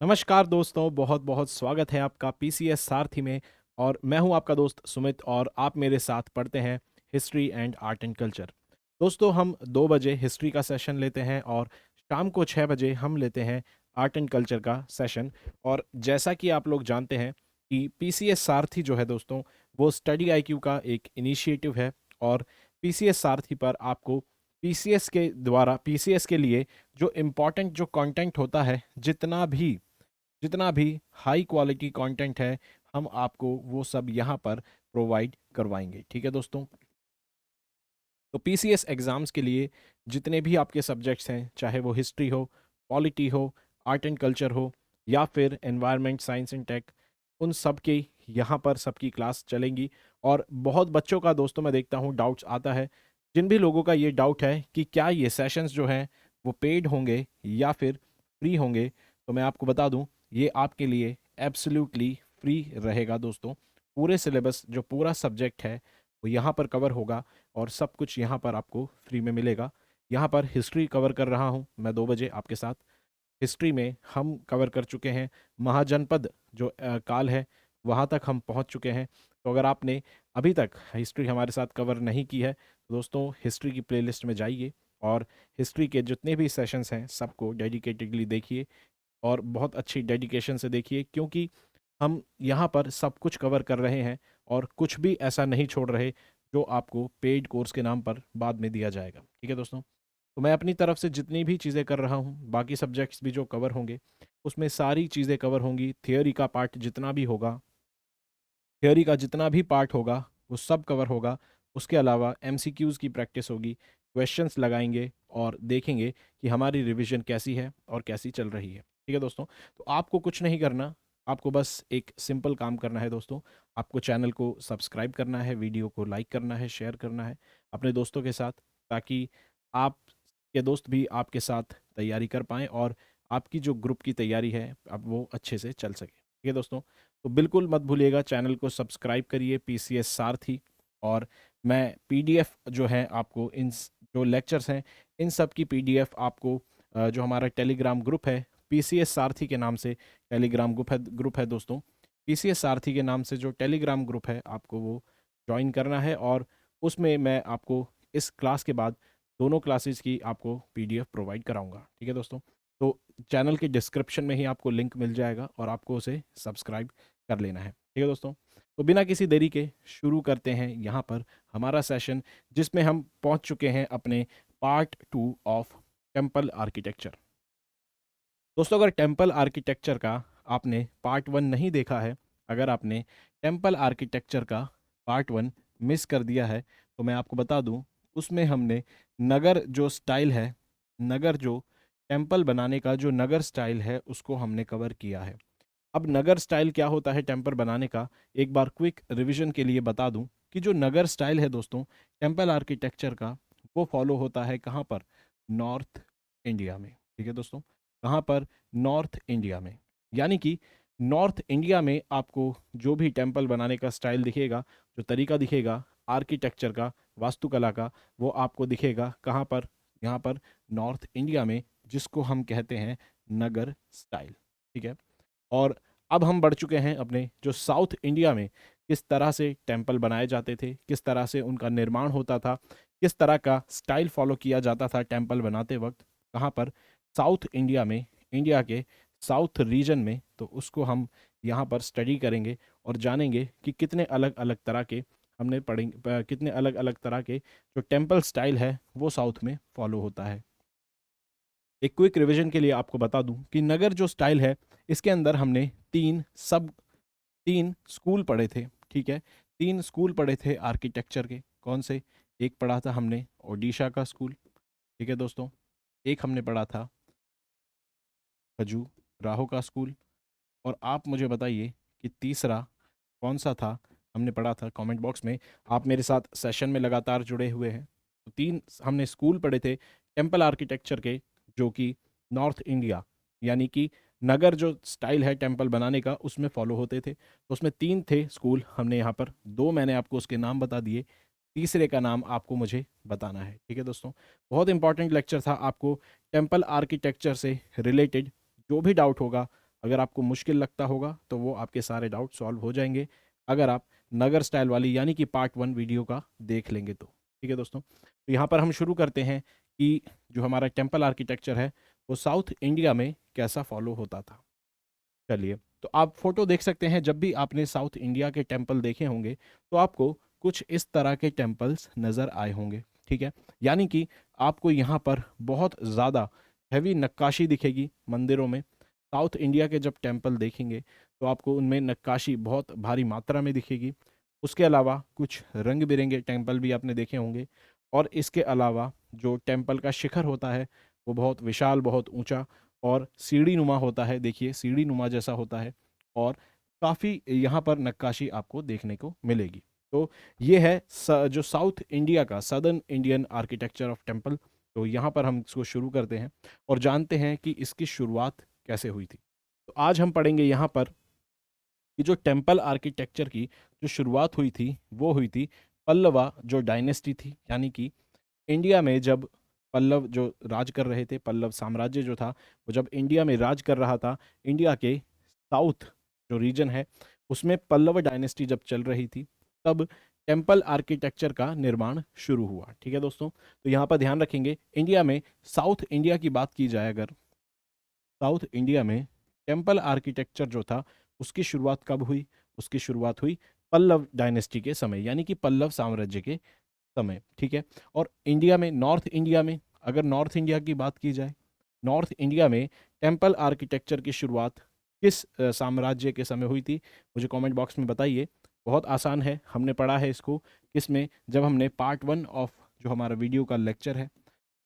नमस्कार दोस्तों, बहुत बहुत स्वागत है आपका पीसीएस सारथी में। और मैं हूं आपका दोस्त सुमित और आप मेरे साथ पढ़ते हैं history and art and culture. दोस्तों, हम 2 बजे हिस्ट्री का सेशन लेते हैं और शाम को 6 बजे हम लेते हैं आर्ट एंड कल्चर का सेशन। और जैसा कि आप लोग जानते हैं कि पीसीएस सारथी जो है दोस्तों, वो स्टडी आईक्यू का एक इनिशिएटिव है। और पीसीएस सारथी पर आपको पीसीएस के द्वारा पीसीएस के लिए जो इम्पोर्टेंट जो कंटेंट होता है, जितना भी हाई क्वालिटी कंटेंट है, हम आपको वो सब यहाँ पर प्रोवाइड करवाएंगे। ठीक है दोस्तों। तो पीसीएस एग्ज़ाम्स के लिए जितने भी आपके सब्जेक्ट्स हैं, चाहे वो हिस्ट्री हो, पॉलिटी हो, आर्ट एंड कल्चर हो, या फिर एनवायरनमेंट साइंस एंड टेक, उन सब के यहाँ पर सबकी क्लास चलेंगी। और बहुत बच्चों का दोस्तों मैं देखता हूँ डाउट्स आता है। जिन भी लोगों का ये डाउट है कि क्या ये सेशंस जो हैं वो पेड होंगे या फिर फ्री होंगे, तो मैं आपको बता दूं, ये आपके लिए एब्सोल्युटली फ्री रहेगा दोस्तों। पूरे सिलेबस जो पूरा सब्जेक्ट है वो यहाँ पर कवर होगा और सब कुछ यहाँ पर आपको फ्री में मिलेगा। यहाँ पर हिस्ट्री कवर कर रहा हूँ मैं 2 बजे आपके साथ। हिस्ट्री में हम कवर कर चुके हैं महाजनपद जो काल है, वहाँ तक हम पहुँच चुके हैं। तो अगर आपने अभी तक हिस्ट्री हमारे साथ कवर नहीं की है तो दोस्तों हिस्ट्री की प्लेलिस्ट में जाइए और हिस्ट्री के जितने भी सेशंस हैं सबको डेडिकेटेडली देखिए और बहुत अच्छी डेडिकेशन से देखिए, क्योंकि हम यहाँ पर सब कुछ कवर कर रहे हैं और कुछ भी ऐसा नहीं छोड़ रहे जो आपको पेड कोर्स के नाम पर बाद में दिया जाएगा। ठीक है दोस्तों। तो मैं अपनी तरफ से जितनी भी चीज़ें कर रहा हूँ, बाकी सब्जेक्ट्स भी जो कवर होंगे उसमें सारी चीज़ें कवर होंगी। थियोरी का पार्ट जितना भी होगा, थियोरी का जितना भी पार्ट होगा वो सब कवर होगा। उसके अलावा एमसीक्यूज़ की प्रैक्टिस होगी, क्वेश्चंस लगाएंगे और देखेंगे कि हमारी रिवीजन कैसी है और कैसी चल रही है। ठीक है दोस्तों। तो आपको कुछ नहीं करना, आपको बस एक सिंपल काम करना है दोस्तों। आपको चैनल को सब्सक्राइब करना है, वीडियो को लाइक करना है, शेयर करना है अपने दोस्तों के साथ, ताकि आप के दोस्त भी आपके साथ तैयारी कर पाएँ और आपकी जो ग्रुप की तैयारी है अब वो अच्छे से चल सके। ठीक है दोस्तों। तो बिल्कुल मत भूलिएगा, चैनल को सब्सक्राइब करिए पीसीएस सारथी। और मैं पीडीएफ जो है आपको जो लेक्चर्स हैं इन सब की पीडीएफ आपको जो हमारा टेलीग्राम ग्रुप है पीसीएस सारथी के नाम से, टेलीग्राम ग्रुप है दोस्तों। पीसीएस सारथी के नाम से जो टेलीग्राम ग्रुप है आपको वो ज्वाइन करना है और उसमें मैं आपको इस क्लास के बाद दोनों क्लासेस की आपको पीडीएफ प्रोवाइड कराऊंगा। ठीक है दोस्तों। तो चैनल के डिस्क्रिप्शन में ही आपको लिंक मिल जाएगा और आपको उसे सब्सक्राइब कर लेना है। ठीक है दोस्तों। तो बिना किसी देरी के शुरू करते हैं यहाँ पर हमारा सेशन, जिसमें हम पहुँच चुके हैं अपने पार्ट 2 ऑफ टेम्पल आर्किटेक्चर। दोस्तों, अगर टेम्पल आर्किटेक्चर का आपने पार्ट 1 नहीं देखा है, अगर आपने टेम्पल आर्किटेक्चर का पार्ट 1 मिस कर दिया है, तो मैं आपको बता दूं, उसमें हमने नगर जो स्टाइल है, नगर जो टेम्पल बनाने का जो नगर स्टाइल है उसको हमने कवर किया है। अब नगर स्टाइल क्या होता है टेम्पल बनाने का, एक बार क्विक रिवीजन के लिए बता दूं कि जो नगर स्टाइल है दोस्तों टेम्पल आर्किटेक्चर का, वो फॉलो होता है कहाँ पर? नॉर्थ इंडिया में। ठीक है दोस्तों। कहाँ पर? नॉर्थ इंडिया में। यानी कि नॉर्थ इंडिया में आपको जो भी टेम्पल बनाने का स्टाइल दिखेगा, जो तरीका दिखेगा आर्किटेक्चर का, वास्तुकला का, वो आपको दिखेगा कहाँ पर? यहाँ पर नॉर्थ इंडिया में, जिसको हम कहते हैं नगर स्टाइल। ठीक है। और अब हम बढ़ चुके हैं अपने जो साउथ इंडिया में किस तरह से टेम्पल बनाए जाते थे, किस तरह से उनका निर्माण होता था, किस तरह का स्टाइल फॉलो किया जाता था टेम्पल बनाते वक्त, कहाँ पर? साउथ इंडिया में, इंडिया के साउथ रीजन में। तो उसको हम यहाँ पर स्टडी करेंगे और जानेंगे कि कितने अलग अलग तरह के हमने पढ़ेंगे, कितने अलग अलग तरह के जो टेम्पल स्टाइल है वो साउथ में फॉलो होता है। एक क्विक रिवीजन के लिए आपको बता दूं कि नगर जो स्टाइल है इसके अंदर हमने तीन स्कूल पढ़े थे। ठीक है। 3 स्कूल पढ़े थे आर्किटेक्चर के। कौन से? एक पढ़ा था हमने ओडिशा का स्कूल। ठीक है दोस्तों। एक हमने पढ़ा था खजुराहो का स्कूल। और आप मुझे बताइए कि तीसरा कौन सा था हमने पढ़ा था, कमेंट बॉक्स में। आप मेरे साथ सेशन में लगातार जुड़े हुए हैं। तो 3 हमने स्कूल पढ़े थे टेम्पल आर्किटेक्चर के, जो कि नॉर्थ इंडिया यानी कि नगर जो स्टाइल है टेम्पल बनाने का उसमें फॉलो होते थे। तो उसमें 3 थे स्कूल हमने यहाँ पर, 2 मैंने आपको उसके नाम बता दिए, तीसरे का नाम आपको मुझे बताना है। ठीक है दोस्तों। बहुत इंपॉर्टेंट लेक्चर था। आपको टेम्पल आर्किटेक्चर से रिलेटेड जो भी डाउट होगा अगर आपको मुश्किल लगता होगा तो वो आपके सारे डाउट सॉल्व हो जाएंगे अगर आप नगर स्टाइल वाली यानी कि पार्ट 1 वीडियो का देख लेंगे तो। ठीक है दोस्तों, तो यहाँ पर हम शुरू करते हैं कि जो हमारा टेम्पल आर्किटेक्चर है वो साउथ इंडिया में कैसा फॉलो होता था। चलिए, तो आप फोटो देख सकते हैं, जब भी आपने साउथ इंडिया के टेम्पल देखे होंगे तो आपको कुछ इस तरह के टेम्पल्स नज़र आए होंगे। ठीक है, यानी कि आपको यहाँ पर बहुत ज़्यादा हैवी नक्काशी दिखेगी मंदिरों में। साउथ इंडिया के जब टेम्पल देखेंगे तो आपको उनमें नक्काशी बहुत भारी मात्रा में दिखेगी। उसके अलावा कुछ रंग बिरंगे टेम्पल भी आपने देखे होंगे, और इसके अलावा जो टेम्पल का शिखर होता है वो बहुत विशाल, बहुत ऊंचा और सीढ़ी नुमा होता है। देखिए, सीढ़ी नुमा जैसा होता है, और काफ़ी यहाँ पर नक्काशी आपको देखने को मिलेगी। तो ये है जो साउथ इंडिया का southern Indian architecture of temple. तो यहाँ पर हम इसको शुरू करते हैं और जानते हैं कि इसकी शुरुआत कैसे हुई थी। तो आज हम पढ़ेंगे यहाँ पर कि जो टेम्पल आर्किटेक्चर की जो शुरुआत हुई थी वो हुई थी पल्लवा जो डायनेस्टी थी, यानी कि इंडिया में जब पल्लव जो राज कर रहे थे, पल्लव साम्राज्य जो था वो जब इंडिया में राज कर रहा था, इंडिया के साउथ जो रीजन है उसमें पल्लव डायनेस्टी जब चल रही थी, तब टेम्पल आर्किटेक्चर का निर्माण शुरू हुआ। ठीक है दोस्तों, तो यहाँ पर ध्यान रखेंगे, इंडिया में साउथ इंडिया की बात की जाए अगर, साउथ इंडिया में टेम्पल आर्किटेक्चर जो था उसकी शुरुआत कब हुई? उसकी शुरुआत हुई पल्लव डायनेस्टी के समय, यानी कि पल्लव साम्राज्य के समय। ठीक है, और इंडिया में, नॉर्थ इंडिया में, अगर नॉर्थ इंडिया की बात की जाए, नॉर्थ इंडिया में टेम्पल आर्किटेक्चर की शुरुआत किस साम्राज्य के समय हुई थी? मुझे कमेंट बॉक्स में बताइए। बहुत आसान है, हमने पढ़ा है इसको किसमें, जब हमने पार्ट 1 ऑफ जो हमारा वीडियो का लेक्चर है,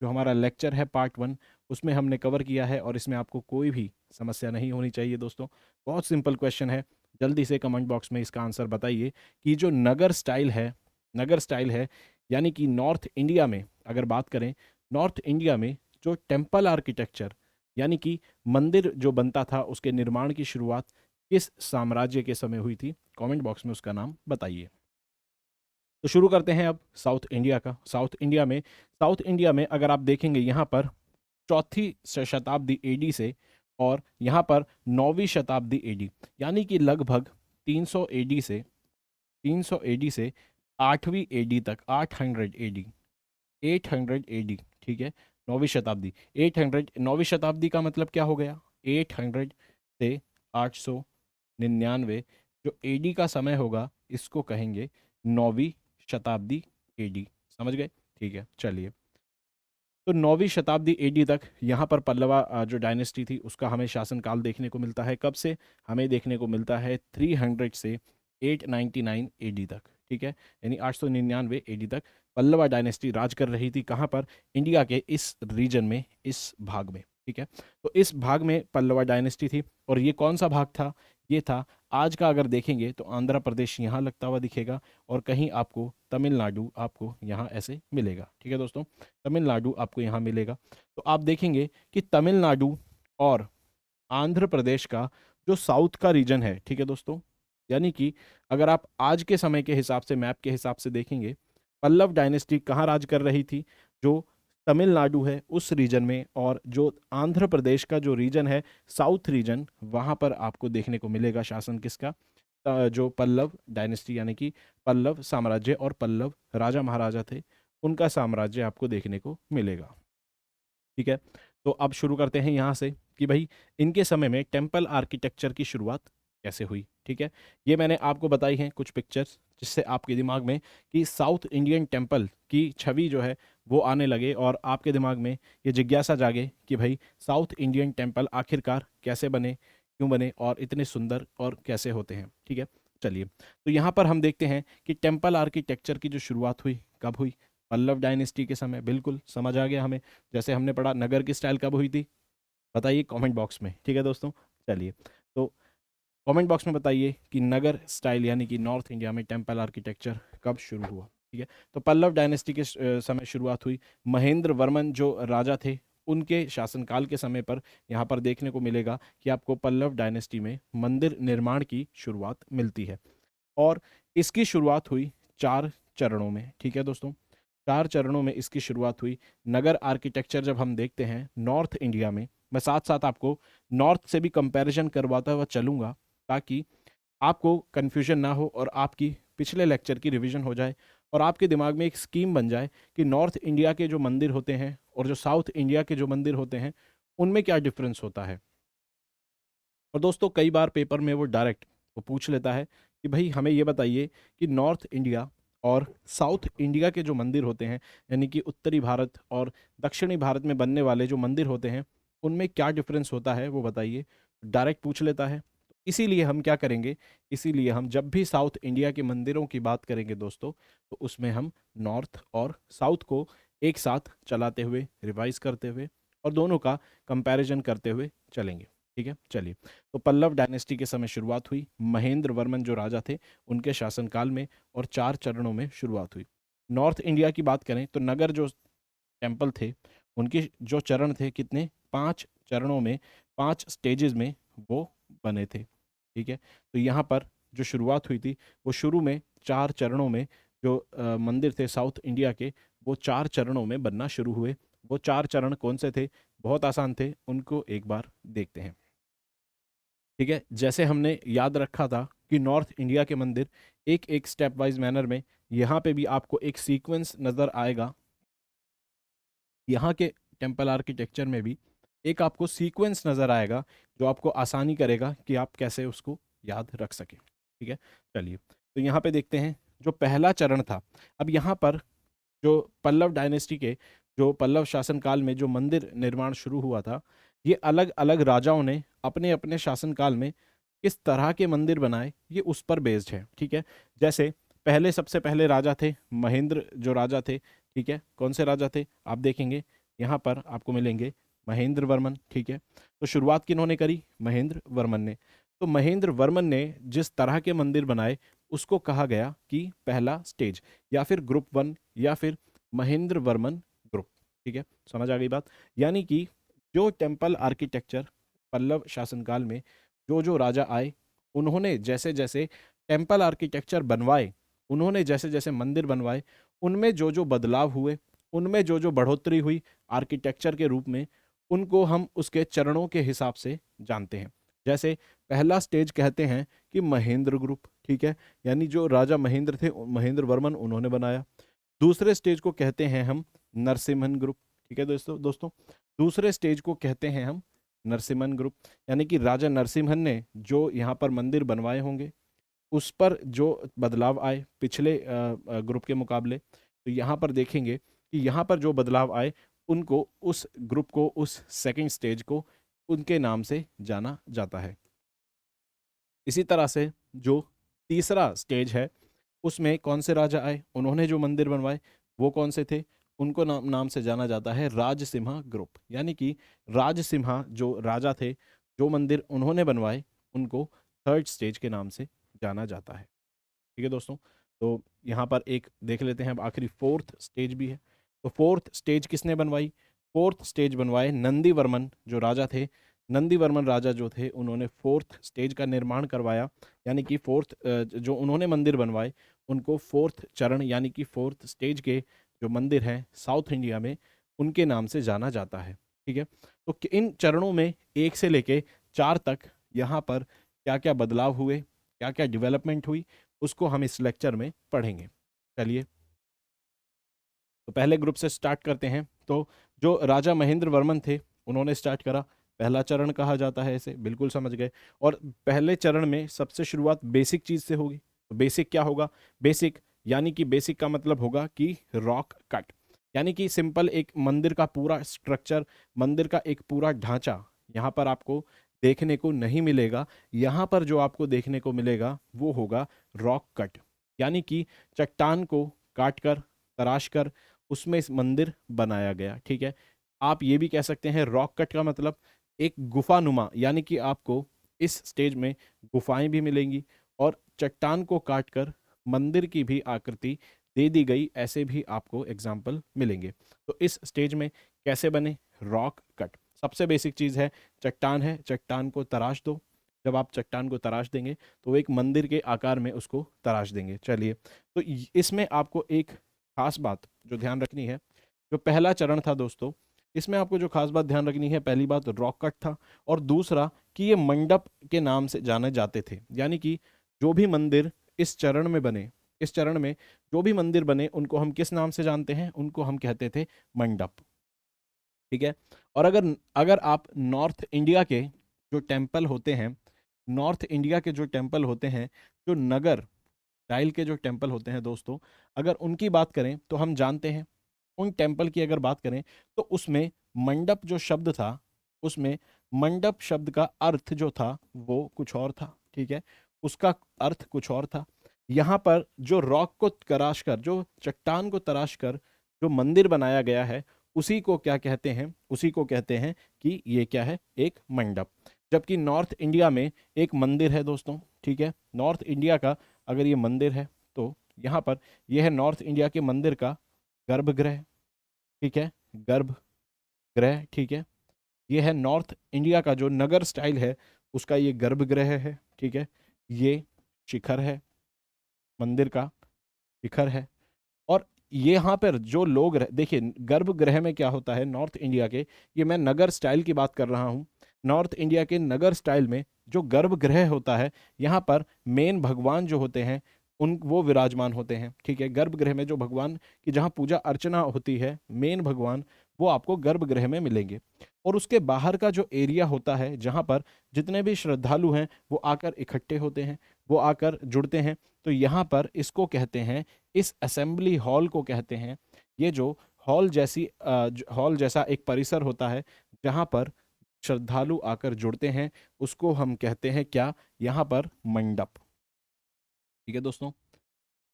जो हमारा लेक्चर है पार्ट 1, उसमें हमने कवर किया है, और इसमें आपको कोई भी समस्या नहीं होनी चाहिए दोस्तों। बहुत सिंपल क्वेश्चन है, जल्दी से कमेंट बॉक्स में इसका आंसर बताइए कि जो नगर स्टाइल है, नगर स्टाइल है यानी कि नॉर्थ इंडिया में अगर बात करें, नॉर्थ इंडिया में जो टेम्पल आर्किटेक्चर यानी कि मंदिर जो बनता था उसके निर्माण की शुरुआत किस साम्राज्य के समय हुई थी? कमेंट बॉक्स में उसका नाम बताइए। तो शुरू करते हैं अब साउथ इंडिया का। साउथ इंडिया में अगर आप देखेंगे यहाँ पर चौथी शताब्दी एडी से, और यहाँ पर 9वीं शताब्दी एडी, यानी कि लगभग 300 एडी से 8वीं एडी तक, 800 एडी, 800 एडी। ठीक है, 9वीं शताब्दी, 800, 9वीं शताब्दी का मतलब क्या हो गया? 800 से 899 जो एडी का समय होगा इसको कहेंगे 9वीं शताब्दी एडी। समझ गए? ठीक है, चलिए, तो 9वीं शताब्दी एडी तक यहाँ पर पल्लवा जो डायनेस्टी थी उसका हमें शासनकाल देखने को मिलता है। कब से? हमें देखने को मिलता है 300 से 899 एडी तक। ठीक है, यानी 899 एडी तक पल्लवा डायनेस्टी राज कर रही थी। कहाँ पर? इंडिया के इस रीजन में, इस भाग में। ठीक है, तो इस भाग में पल्लवा डायनेस्टी थी, और ये कौन सा भाग था? ये था, आज का अगर देखेंगे तो आंध्र प्रदेश यहाँ लगता हुआ दिखेगा, और कहीं आपको तमिलनाडु आपको यहाँ ऐसे मिलेगा। ठीक है दोस्तों, तमिलनाडु आपको यहाँ मिलेगा। तो आप देखेंगे कि तमिलनाडु और आंध्र प्रदेश का जो साउथ का रीजन है, ठीक है दोस्तों, यानी कि अगर आप आज के समय के हिसाब से, मैप के हिसाब से देखेंगे, पल्लव डायनेस्टी कहाँ राज कर रही थी? जो तमिलनाडु है उस रीजन में, और जो आंध्र प्रदेश का जो रीजन है, साउथ रीजन, वहाँ पर आपको देखने को मिलेगा शासन किसका? जो पल्लव डायनेस्टी यानी कि पल्लव साम्राज्य और पल्लव राजा महाराजा थे उनका साम्राज्य आपको देखने को मिलेगा। ठीक है, तो अब शुरू करते हैं यहाँ से कि भाई इनके समय में टेम्पल आर्किटेक्चर की शुरुआत कैसे हुई। ठीक है, ये मैंने आपको बताई हैं कुछ पिक्चर्स, जिससे आपके दिमाग में कि साउथ इंडियन टेम्पल की छवि जो है वो आने लगे, और आपके दिमाग में ये जिज्ञासा जागे कि भाई साउथ इंडियन टेम्पल आखिरकार कैसे बने, क्यों बने, और इतने सुंदर और कैसे होते हैं। ठीक है, चलिए, तो यहाँ पर हम देखते हैं कि टेम्पल आर्किटेक्चर की जो शुरुआत हुई कब हुई? पल्लव डायनेस्टी के समय। बिल्कुल समझ आ गया हमें, जैसे हमने पढ़ा नगर की स्टाइल कब हुई थी, बताइए कमेंट बॉक्स में। ठीक है दोस्तों, चलिए, तो कमेंट बॉक्स में बताइए कि नगर स्टाइल यानी कि नॉर्थ इंडिया में टेम्पल आर्किटेक्चर कब शुरू हुआ। ठीक है, तो पल्लव डायनेस्टी के समय शुरुआत हुई। महेंद्र वर्मन जो राजा थे उनके शासनकाल के समय पर यहाँ पर देखने को मिलेगा कि आपको पल्लव डायनेस्टी में मंदिर निर्माण की शुरुआत मिलती है, और इसकी शुरुआत हुई 4 चरणों में। ठीक है दोस्तों, 4 चरणों में इसकी शुरुआत हुई। नगर आर्किटेक्चर जब हम देखते हैं नॉर्थ इंडिया में, मैं साथ साथ आपको नॉर्थ से भी कंपैरिजन करवाता हुआ चलूँगा, ताकि आपको कन्फ्यूजन ना हो और आपकी पिछले लेक्चर की रिवीजन हो जाए और आपके दिमाग में एक स्कीम बन जाए कि नॉर्थ इंडिया के जो मंदिर होते हैं और जो साउथ इंडिया के जो मंदिर होते हैं उनमें क्या डिफरेंस होता है। और दोस्तों कई बार पेपर में वो डायरेक्ट वो पूछ लेता है कि भाई हमें ये बताइए कि नॉर्थ इंडिया और साउथ इंडिया के जो मंदिर होते हैं, यानी कि उत्तरी भारत और दक्षिणी भारत में बनने वाले जो मंदिर होते हैं उनमें क्या डिफरेंस होता है वो बताइए, डायरेक्ट पूछ लेता है। तो इसीलिए हम क्या करेंगे, इसीलिए हम जब भी साउथ इंडिया के मंदिरों की बात करेंगे दोस्तों, तो उसमें हम नॉर्थ और साउथ को एक साथ चलाते हुए, रिवाइज करते हुए और दोनों का कंपैरिजन करते हुए चलेंगे। ठीक है, चलिए। तो पल्लव डायनेस्टी के समय शुरुआत हुई, महेंद्र वर्मन जो राजा थे उनके शासनकाल में, और 4 चरणों में शुरुआत हुई। नॉर्थ इंडिया की बात करें तो नगर जो टेम्पल थे उनके जो चरण थे कितने, 5 चरणों में, 5 स्टेजेस में वो बने थे। ठीक है, तो यहाँ पर जो शुरुआत हुई थी वो शुरू में 4 चरणों में जो मंदिर थे साउथ इंडिया के, वो 4 चरणों में बनना शुरू हुए। वो 4 चरण कौन से थे, बहुत आसान थे, उनको एक बार देखते हैं। ठीक है, जैसे हमने याद रखा था कि नॉर्थ इंडिया के मंदिर एक एक स्टेप वाइज मैनर में, यहाँ पे भी आपको एक सीक्वेंस नज़र आएगा। यहाँ के टेम्पल आर्किटेक्चर में भी एक आपको सीक्वेंस नज़र आएगा जो आपको आसानी करेगा कि आप कैसे उसको याद रख सकें। ठीक है, चलिए। तो यहाँ पे देखते हैं जो पहला चरण था। अब यहाँ पर जो पल्लव डायनेस्टी के, जो पल्लव शासनकाल में जो मंदिर निर्माण शुरू हुआ था, ये अलग अलग राजाओं ने अपने अपने शासनकाल में किस तरह के मंदिर बनाए ये उस पर बेस्ड है। ठीक है, जैसे पहले सबसे पहले राजा थे महेंद्र जो राजा थे। ठीक है, कौन से राजा थे आप देखेंगे यहाँ पर आपको मिलेंगे महेंद्र वर्मन। ठीक है, तो शुरुआत किन्होंने करी, महेंद्र वर्मन ने। तो महेंद्र वर्मन ने जिस तरह के मंदिर बनाए उसको कहा गया कि पहला स्टेज, या फिर ग्रुप 1, या फिर महेंद्र वर्मन ग्रुप। ठीक है, समझ आ गई बात। यानी कि जो टेम्पल आर्किटेक्चर पल्लव शासनकाल में जो जो राजा आए, उन्होंने जैसे जैसे टेम्पल आर्किटेक्चर बनवाए, उन्होंने जैसे जैसे मंदिर बनवाए, उनमें जो जो बदलाव हुए, उनमें जो जो बढ़ोतरी हुई आर्किटेक्चर के रूप में, उनको हम उसके चरणों के हिसाब से जानते हैं। जैसे पहला स्टेज कहते हैं कि महेंद्र ग्रुप। ठीक है, यानी जो राजा महेंद्र थे, महेंद्र वर्मन, उन्होंने बनाया। दूसरे स्टेज को कहते हैं हम नरसिम्हन ग्रुप। ठीक है दोस्तों दोस्तों दूसरे स्टेज को कहते हैं हम नरसिम्हन ग्रुप, यानी कि राजा नरसिम्हन ने जो यहाँ पर मंदिर बनवाए होंगे उस पर जो बदलाव आए पिछले ग्रुप के मुकाबले, तो यहाँ पर देखेंगे कि यहाँ पर जो बदलाव आए उनको, उस ग्रुप को, उस सेकंड स्टेज को उनके नाम से जाना जाता है। इसी तरह से जो तीसरा स्टेज है उसमें कौन से राजा आए, उन्होंने जो मंदिर बनवाए वो कौन से थे, उनको नाम से जाना जाता है राजसिम्हा ग्रुप। यानी कि राजसिम्हा जो राजा थे, जो मंदिर उन्होंने बनवाए, उनको थर्ड स्टेज के नाम से जाना जाता है। ठीक है दोस्तों, तो यहाँ पर एक देख लेते हैं, अब आखिरी फोर्थ स्टेज भी है। तो फोर्थ स्टेज किसने बनवाई, फोर्थ स्टेज बनवाए नंदी वर्मन जो राजा थे। नंदी वर्मन राजा जो थे उन्होंने फोर्थ स्टेज का निर्माण करवाया, यानी कि फोर्थ जो उन्होंने मंदिर बनवाए उनको फोर्थ चरण, यानी कि फोर्थ स्टेज के जो मंदिर हैं साउथ इंडिया में, उनके नाम से जाना जाता है। ठीक है, तो इन चरणों में 1 से लेके 4 तक यहाँ पर क्या क्या बदलाव हुए, क्या क्या डेवलपमेंट हुई, उसको हम इस लेक्चर में पढ़ेंगे। चलिए, तो पहले ग्रुप से स्टार्ट करते हैं। तो जो राजा महेंद्र वर्मन थे उन्होंने स्टार्ट करा, पहला चरण कहा जाता है इसे, बिल्कुल समझ गए। और पहले चरण में सबसे शुरुआत बेसिक चीज से होगी। तो बेसिक क्या होगा, बेसिक यानी कि बेसिक का मतलब होगा कि रॉक कट, यानी कि सिंपल एक मंदिर का पूरा स्ट्रक्चर, मंदिर का एक पूरा ढांचा यहाँ पर आपको देखने को नहीं मिलेगा। यहाँ पर जो आपको देखने को मिलेगा वो होगा रॉक कट, यानी कि चट्टान को काट कर, तराश कर उसमें इस मंदिर बनाया गया। ठीक है, आप ये भी कह सकते हैं रॉक कट का मतलब एक गुफानुमा, यानी कि आपको इस स्टेज में गुफाएं भी मिलेंगी और चट्टान को काटकर मंदिर की भी आकृति दे दी गई, ऐसे भी आपको एग्जाम्पल मिलेंगे। तो इस स्टेज में कैसे बने, रॉक कट। सबसे बेसिक चीज़ है, चट्टान है, चट्टान को तराश दो। जब आप चट्टान को तराश देंगे तो एक मंदिर के आकार में उसको तराश देंगे। चलिए, तो इसमें आपको एक खास बात जो ध्यान रखनी है, जो पहला चरण था दोस्तों, इसमें आपको जो खास बात ध्यान रखनी है, पहली बात रॉक कट था, और दूसरा कि ये मंडप के नाम से जाने जाते थे। यानी कि जो भी मंदिर इस चरण में बने, इस चरण में जो भी मंदिर बने उनको हम किस नाम से जानते हैं? उनको हम कहते थे मंडप। ठीक है। और अगर अगर आप नॉर्थ इंडिया के जो टेम्पल होते हैं, नॉर्थ इंडिया के जो टेम्पल होते हैं, जो नगर स्टाइल के जो टेम्पल होते हैं दोस्तों, अगर उनकी बात करें तो हम जानते हैं, उन टेम्पल की अगर बात करें तो उसमें मंडप जो शब्द था, उसमें मंडप शब्द का अर्थ जो था वो कुछ और था। ठीक है, उसका अर्थ कुछ और था। यहाँ पर जो रॉक को तराश कर, जो चट्टान को तराश कर जो मंदिर बनाया गया है, उसी को क्या कहते हैं? उसी को कहते हैं कि ये क्या है? एक मंडप। जबकि नॉर्थ इंडिया में एक मंदिर है दोस्तों। ठीक है, नॉर्थ इंडिया का अगर ये मंदिर है तो यहाँ पर यह है नॉर्थ इंडिया के मंदिर का गर्भगृह। ठीक है, गर्भगृह। ठीक है, ये है नॉर्थ इंडिया का जो नगर स्टाइल है उसका ये गर्भगृह है। ठीक है, ये शिखर है, मंदिर का शिखर है। और यहाँ पर जो लोग देखिए, गर्भगृह में क्या होता है नॉर्थ इंडिया के, ये मैं नगर स्टाइल की बात कर रहा हूँ। नॉर्थ इंडिया के नगर स्टाइल में जो गर्भगृह होता है, यहाँ पर मेन भगवान जो होते हैं उन वो विराजमान होते हैं। ठीक है, गर्भगृह में जो भगवान की जहाँ पूजा अर्चना होती है, मेन भगवान, वो आपको गर्भगृह में मिलेंगे। और उसके बाहर का जो एरिया होता है, जहाँ पर जितने भी श्रद्धालु हैं वो आकर इकट्ठे होते हैं, वो आकर जुड़ते हैं, तो यहाँ पर इसको कहते हैं, इस असेंबली हॉल को कहते हैं, ये जो हॉल जैसा एक परिसर होता है जहाँ पर श्रद्धालु आकर जुड़ते हैं, उसको हम कहते हैं क्या? यहाँ पर मंडप। ठीक है दोस्तों,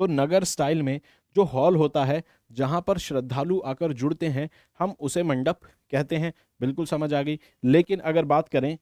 तो नगर स्टाइल में जो हॉल होता है जहाँ पर श्रद्धालु आकर जुड़ते हैं, हम उसे मंडप कहते हैं। बिल्कुल समझ आ गई। लेकिन अगर बात करें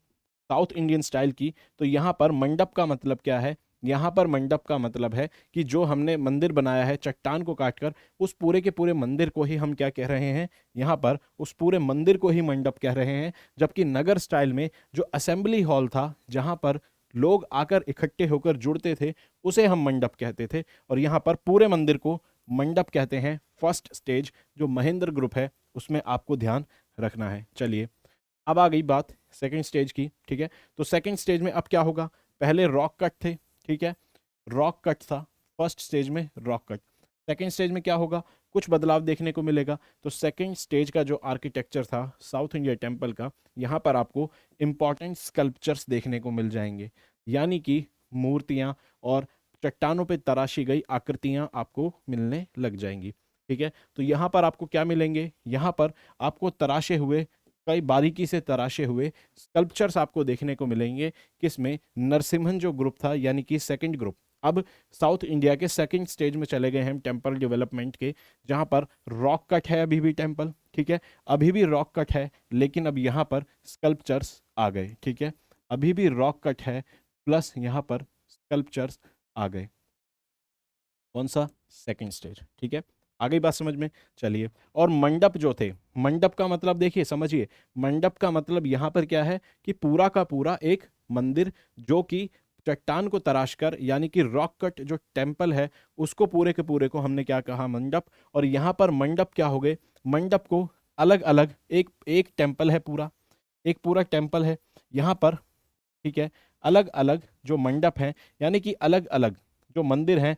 साउथ इंडियन स्टाइल की, तो यहाँ पर मंडप का मतलब क्या है? यहाँ पर मंडप का मतलब है कि जो हमने मंदिर बनाया है चट्टान को काटकर, उस पूरे के पूरे मंदिर को ही हम क्या कह रहे हैं? यहाँ पर उस पूरे मंदिर को ही मंडप कह रहे हैं। जबकि नगर स्टाइल में जो असेंबली हॉल था, जहाँ पर लोग आकर इकट्ठे होकर जुड़ते थे, उसे हम मंडप कहते थे। और यहाँ पर पूरे मंदिर को मंडप कहते हैं। फर्स्ट स्टेज जो महेंद्र ग्रुप है उसमें आपको ध्यान रखना है। चलिए, अब आ गई बात सेकंड स्टेज की। ठीक है, तो सेकंड स्टेज में अब क्या होगा? पहले रॉक कट थे। ठीक है, रॉक कट था फर्स्ट स्टेज में, रॉक कट। सेकंड स्टेज में क्या होगा? कुछ बदलाव देखने को मिलेगा। तो सेकंड स्टेज का जो आर्किटेक्चर था साउथ इंडिया टेम्पल का, यहाँ पर आपको इंपॉर्टेंट स्कल्पचर्स देखने को मिल जाएंगे, यानी कि मूर्तियाँ और चट्टानों पे तराशी गई आकृतियाँ आपको मिलने लग जाएंगी। ठीक है, तो यहाँ पर आपको क्या मिलेंगे? यहाँ पर आपको तराशे हुए, कई बारीकी से तराशे हुए स्कल्पचर्स आपको देखने को मिलेंगे। किसमें? नरसिम्हन जो ग्रुप था, यानी कि सेकंड ग्रुप। अब साउथ इंडिया के सेकंड स्टेज में चले गए हैं टेम्पल डेवलपमेंट के, जहां पर रॉक कट है अभी भी टेम्पल। ठीक है, अभी भी रॉक कट है, लेकिन अब यहाँ पर स्कल्पचर्स आ गए। ठीक है, अभी भी रॉक कट है प्लस यहाँ पर स्कल्पचर्स आ गए। कौन सा? Second stage. ठीक है, आ गई बात समझ में? चलिए, और मंडप जो थे, मंडप का मतलब देखिए, समझिए, मंडप का मतलब यहाँ पर क्या है कि पूरा का पूरा एक मंदिर जो कि चट्टान को तराश कर, यानी कि रॉक कट जो टेम्पल है, उसको पूरे के पूरे को हमने क्या कहा? मंडप। और यहाँ पर मंडप क्या हो गए? मंडप को अलग अलग एक एक टेम्पल है, पूरा एक पूरा टेम्पल है यहाँ पर। ठीक है, अलग अलग जो मंडप हैं, यानी कि अलग अलग जो मंदिर हैं,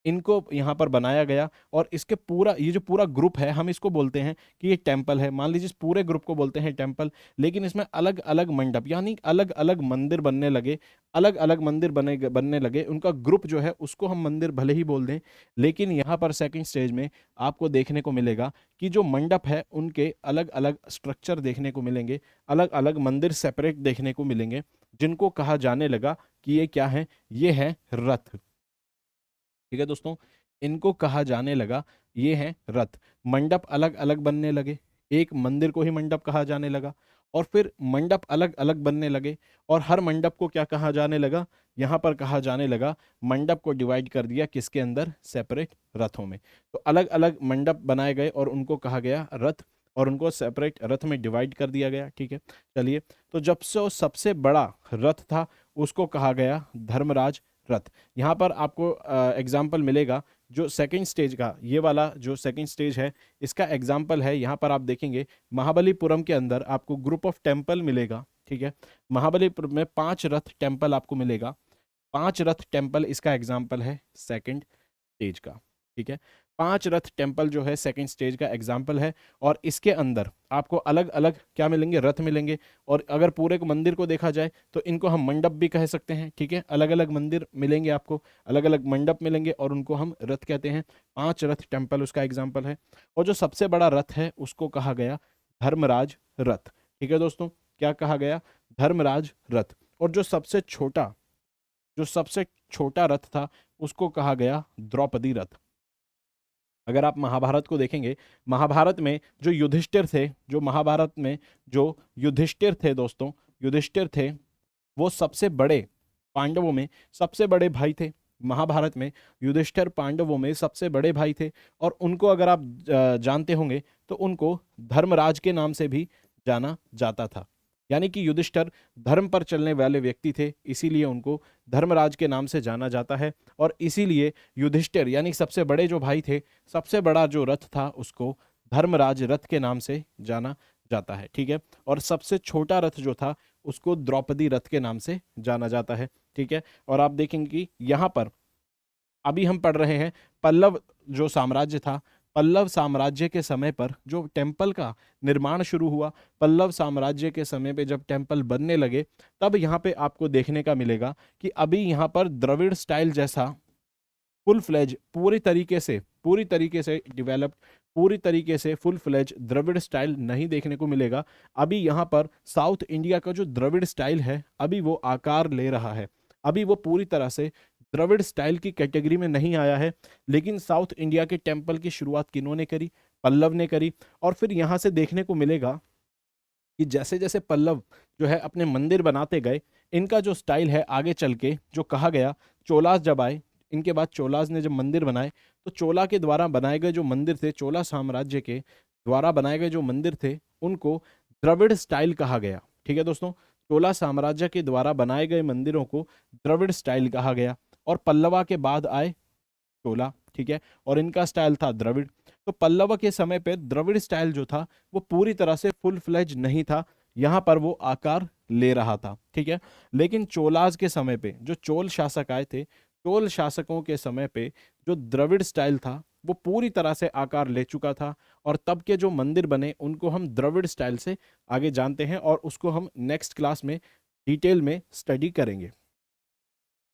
इनको यहाँ पर बनाया गया। और इसके पूरा ये जो पूरा ग्रुप है, हम इसको बोलते हैं कि ये टेम्पल है। मान लीजिए इस पूरे ग्रुप को बोलते हैं टेम्पल, लेकिन इसमें अलग अलग मंडप, यानी अलग अलग मंदिर बनने लगे, अलग अलग मंदिर बनने लगे। उनका ग्रुप जो है उसको हम मंदिर भले ही बोल दें, लेकिन यहाँ पर सेकंड स्टेज में आपको देखने को मिलेगा कि जो मंडप है उनके अलग अलग स्ट्रक्चर देखने को मिलेंगे, अलग अलग मंदिर सेपरेट देखने को मिलेंगे, जिनको कहा जाने लगा कि ये क्या है? ये है रथ। ठीक है दोस्तों, इनको कहा जाने लगा ये है रथ। मंडप अलग अलग बनने लगे, एक मंदिर को ही मंडप कहा जाने लगा, और फिर मंडप अलग अलग बनने लगे, और हर मंडप को क्या कहा जाने लगा? यहाँ पर कहा जाने लगा, मंडप को डिवाइड कर दिया किसके अंदर? सेपरेट रथों में। तो अलग अलग मंडप बनाए गए और उनको कहा गया रथ, और उनको सेपरेट रथ में डिवाइड कर दिया गया। ठीक है, चलिए, तो जब से सबसे बड़ा रथ था उसको कहा गया धर्मराज रथ। यहाँ पर आपको एग्जाम्पल मिलेगा जो सेकंड स्टेज का, ये वाला जो सेकंड स्टेज है, इसका एग्जाम्पल है यहाँ पर आप देखेंगे महाबलीपुरम के अंदर आपको ग्रुप ऑफ टेम्पल मिलेगा। ठीक है, महाबलीपुरम में 5 रथ टेम्पल आपको मिलेगा। 5 रथ टेम्पल इसका एग्जाम्पल है सेकंड स्टेज का। ठीक है, 5 रथ टेम्पल जो है सेकंड स्टेज का एग्जाम्पल है। और इसके अंदर आपको अलग अलग क्या मिलेंगे, रथ मिलेंगे। और अगर पूरे मंदिर को देखा जाए तो इनको हम मंडप भी कह सकते हैं। ठीक है, अलग अलग मंदिर मिलेंगे आपको, अलग अलग मंडप मिलेंगे और उनको हम रथ कहते हैं। 5 रथ टेम्पल उसका एग्जाम्पल है। और जो सबसे बड़ा रथ है उसको कहा गया धर्मराज रथ। ठीक है दोस्तों, क्या कहा गया, धर्मराज रथ। और जो सबसे छोटा रथ था उसको कहा गया द्रौपदी रथ। अगर आप महाभारत को देखेंगे, महाभारत में जो युधिष्ठिर थे, दोस्तों, युधिष्ठिर थे, वो सबसे बड़े पांडवों में सबसे बड़े भाई थे। महाभारत में युधिष्ठिर पांडवों में सबसे बड़े भाई थे। और उनको अगर आप जानते होंगे तो उनको धर्मराज के नाम से भी जाना जाता था। यानी कि युधिष्ठिर धर्म पर चलने वाले व्यक्ति थे, इसीलिए उनको धर्मराज के नाम से जाना जाता है। और इसीलिए युधिष्ठिर यानी सबसे बड़े जो भाई थे, सबसे बड़ा जो रथ था उसको धर्मराज रथ के नाम से जाना जाता है। ठीक है, और सबसे छोटा रथ जो था उसको द्रौपदी रथ के नाम से जाना जाता है। ठीक है, और आप देखेंगे कि यहाँ पर अभी हम पढ़ रहे हैं पल्लव जो साम्राज्य था, पल्लव साम्राज्य के समय पर जो टेम्पल का निर्माण शुरू हुआ, पल्लव साम्राज्य के समय पे जब टेम्पल बनने लगे, तब यहाँ पे आपको देखने का मिलेगा कि अभी यहाँ पर द्रविड़ स्टाइल जैसा फुल फ्लेज पूरी तरीके से डेवलप्ड, पूरी तरीके से फुल फ्लेज द्रविड़ स्टाइल नहीं देखने को मिलेगा। अभी यहाँ पर साउथ इंडिया का जो द्रविड़ स्टाइल है अभी वो आकार ले रहा है। अभी वो पूरी तरह से द्रविड़ स्टाइल की कैटेगरी में नहीं आया है। लेकिन साउथ इंडिया के टेम्पल की शुरुआत किन्होंने करी, पल्लव ने करी। और फिर यहाँ से देखने को मिलेगा कि जैसे जैसे पल्लव जो है अपने मंदिर बनाते गए, इनका जो स्टाइल है आगे चल के जो कहा गया, चोलास जब आए, इनके बाद चोलास ने जब मंदिर बनाए तो चोला के द्वारा बनाए गए जो मंदिर थे, चोला साम्राज्य के द्वारा बनाए गए जो मंदिर थे उनको द्रविड़ स्टाइल कहा गया। ठीक है दोस्तों, चोला साम्राज्य के द्वारा बनाए गए मंदिरों को द्रविड़ स्टाइल कहा गया। और पल्लवा के बाद आए चोला। ठीक है, और इनका स्टाइल था द्रविड़। तो पल्लव के समय पे द्रविड़ स्टाइल जो था वो पूरी तरह से फुल फ्लेज नहीं था, यहाँ पर वो आकार ले रहा था। ठीक है, लेकिन चोलाज के समय पे जो चोल शासक आए थे, चोल शासकों के समय पे जो द्रविड़ स्टाइल था वो पूरी तरह से आकार ले चुका था। और तब के जो मंदिर बने उनको हम द्रविड़ स्टाइल से आगे जानते हैं और उसको हम नेक्स्ट क्लास में डिटेल में स्टडी करेंगे।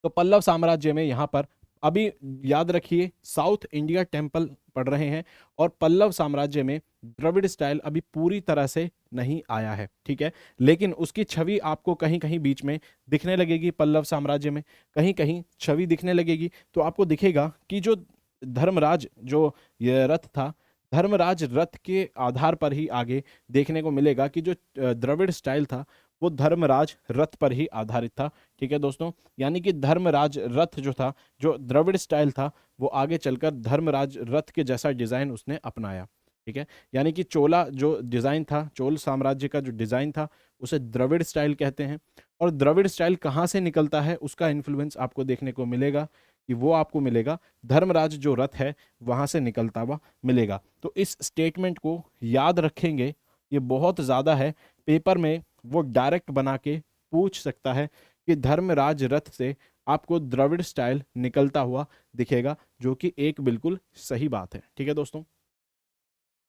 तो पल्लव साम्राज्य में यहाँ पर अभी याद रखिए साउथ इंडिया टेम्पल पढ़ रहे हैं और पल्लव साम्राज्य में द्रविड़ स्टाइल अभी पूरी तरह से नहीं आया है। ठीक है, लेकिन उसकी छवि आपको कहीं कहीं बीच में दिखने लगेगी। पल्लव साम्राज्य में कहीं कहीं छवि दिखने लगेगी तो आपको दिखेगा कि जो धर्मराज जो ये रथ था, धर्मराज रथ के आधार पर ही आगे देखने को मिलेगा कि जो द्रविड़ स्टाइल था वो धर्मराज रथ पर ही आधारित था। ठीक है दोस्तों, यानी कि धर्मराज रथ जो था, जो द्रविड़ स्टाइल था, वो आगे चलकर धर्मराज रथ के जैसा डिजाइन उसने अपनाया। ठीक है, यानी कि चोला जो डिजाइन था, चोल साम्राज्य का जो डिजाइन था उसे द्रविड़ स्टाइल कहते हैं। और द्रविड़ स्टाइल कहाँ से निकलता है उसका इन्फ्लुएंस आपको देखने को मिलेगा कि वो आपको मिलेगा धर्मराज जो रथ है वहां से निकलता हुआ मिलेगा। तो इस स्टेटमेंट को याद रखेंगे, ये बहुत ज्यादा है, पेपर में वो डायरेक्ट बना के पूछ सकता है कि धर्मराज रथ से आपको द्रविड़ स्टाइल निकलता हुआ दिखेगा, जो कि एक बिल्कुल सही बात है। ठीक है दोस्तों,